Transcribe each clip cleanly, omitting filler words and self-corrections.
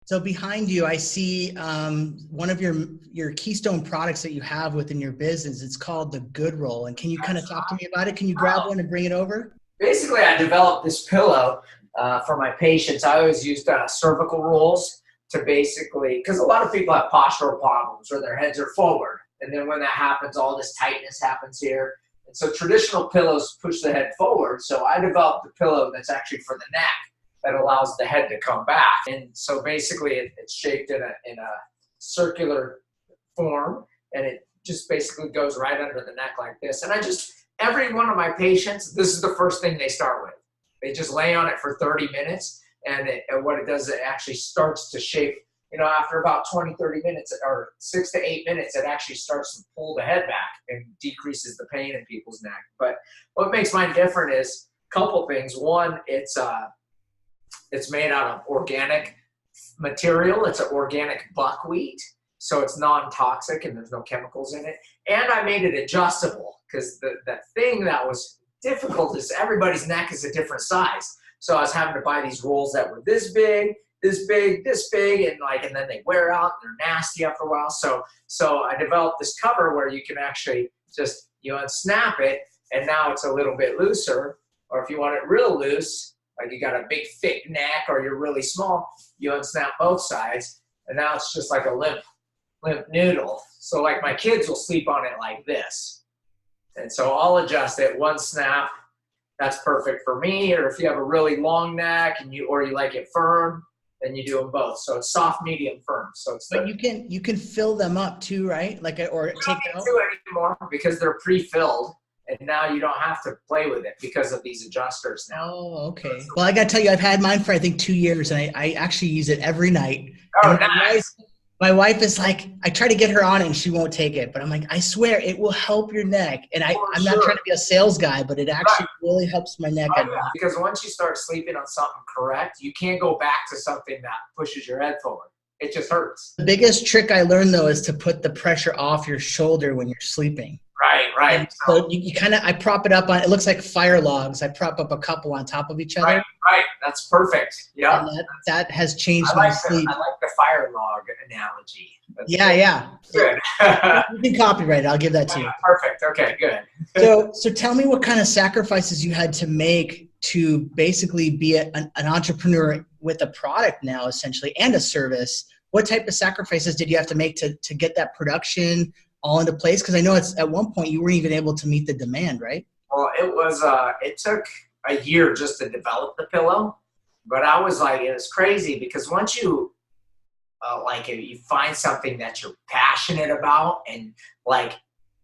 So behind you, I see one of your keystone products that you have within your business. It's called the Good Roll. And can you kind of talk to me about it? Can you grab one and bring it over? Basically, I developed this pillow for my patients. I always used cervical rolls to basically, because a lot of people have postural problems where their heads are forward. And then when that happens, all this tightness happens here. And so traditional pillows push the head forward. So I developed a pillow that's actually for the neck that allows the head to come back. And so basically it's shaped in a circular form, and it just basically goes right under the neck like this. And every one of my patients, this is the first thing they start with. They just lay on it for 30 minutes, and what it does, it actually starts to shape, after about 20, 30 minutes or 6 to 8 minutes, it actually starts to pull the head back and decreases the pain in people's neck. But what makes mine different is a couple things. One, it's made out of organic material. It's an organic buckwheat, so it's non-toxic and there's no chemicals in it. And I made it adjustable, because the thing that was difficult is everybody's neck is a different size. So I was having to buy these rolls that were this big, this big, this big, and then they wear out and they're nasty after a while. So I developed this cover where you can actually just, unsnap it, and now it's a little bit looser. Or if you want it real loose, like you got a big thick neck or you're really small, you unsnap both sides, and now it's just like a limp noodle. So like my kids will sleep on it like this. And so I'll adjust it one snap. That's perfect for me. Or if you have a really long neck and you like it firm, then you do them both. So it's soft, medium, firm. So but you can fill them up too, right? Or take it out. Do it anymore because they're pre-filled. And now you don't have to play with it because of these adjusters now. Oh, okay. Well, I got to tell you, I've had mine for, I think, 2 years, and I actually use it every night. Oh, nice. My wife is like, I try to get her on it and she won't take it. But I'm like, I swear it will help your neck. And I'm not trying to be a sales guy, but it actually really helps my neck. Oh, yeah. Because once you start sleeping on something correct, you can't go back to something that pushes your head forward. It just hurts. The biggest trick I learned, though, is to put the pressure off your shoulder when you're sleeping. Right. And so I prop it up on, it looks like fire logs. I prop up a couple on top of each other. Right. That's perfect. Yeah. And that has changed my sleep. I like the fire log analogy. That's yeah. Good. You can copyright it. I'll give that to you. Perfect. Okay, good. So tell me what kind of sacrifices you had to make to basically be an entrepreneur with a product now, essentially, and a service. What type of sacrifices did you have to make to get that production all into place? Because I know it's at one point you weren't even able to meet the demand, right? Well, it took a year just to develop the pillow, but I was like, it was crazy because once you if you find something that you're passionate about, and like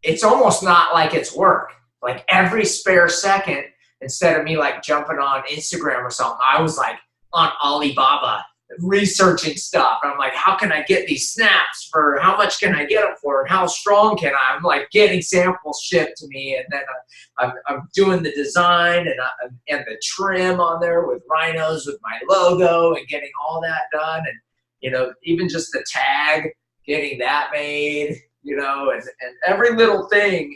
it's almost not like it's work. Like every spare second, instead of me like jumping on Instagram or something, I was like on Alibaba researching stuff. I'm like, how can I get these snaps for, how much can I get them for, and how strong can I? I'm like getting samples shipped to me, and then I'm doing the design and the trim on there with rhinos with my logo and getting all that done, and even just the tag, getting that made, and every little thing,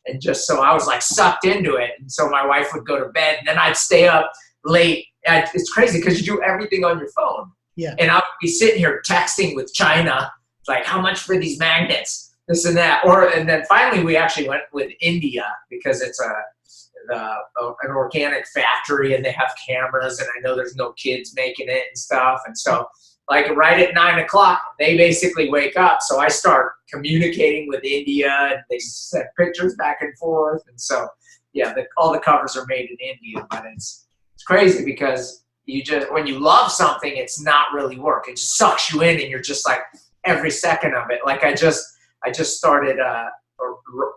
and just so I was like sucked into it, and so my wife would go to bed, and then I'd stay up late. It's crazy because you do everything on your phone. Yeah. And I would be sitting here texting with China, like, how much for these magnets, this and that. And then finally we actually went with India because it's an organic factory and they have cameras, and I know there's no kids making it and stuff. And so like right at 9 o'clock, they basically wake up. So I start communicating with India, and they send pictures back and forth. And so, yeah, all the covers are made in India, but it's crazy because when you love something, it's not really work. It just sucks you in, and you're just like every second of it. Like I just started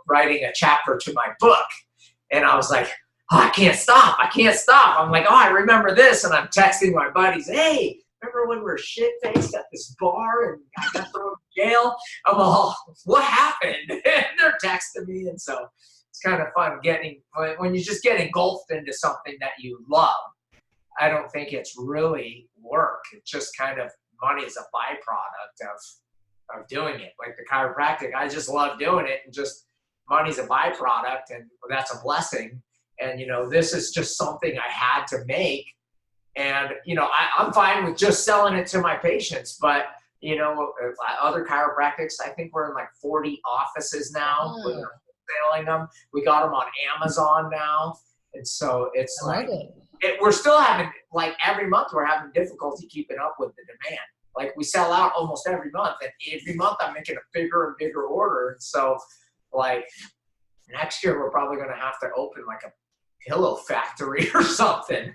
writing a chapter to my book, and I was like, oh, I can't stop. I'm like, oh, I remember this, and I'm texting my buddies, hey, remember when we were shit-faced at this bar and I got thrown in jail? I'm all, what happened? And they're texting me, and so it's kind of fun when you just get engulfed into something that you love. I don't think it's really work. It's just kind of money is a byproduct of doing it. Like the chiropractic, I just love doing it, and just money's a byproduct, and that's a blessing. And this is just something I had to make And, I'm fine with just selling it to my patients, but, other chiropractics, I think we're in like 40 offices now. Oh, We're selling them. We got them on Amazon now. And so it's I love it. we're still having, like, every month we're having difficulty keeping up with the demand. Like, we sell out almost every month, and every month I'm making a bigger and bigger order. And so, like, next year we're probably going to have to open like a pillow factory or something.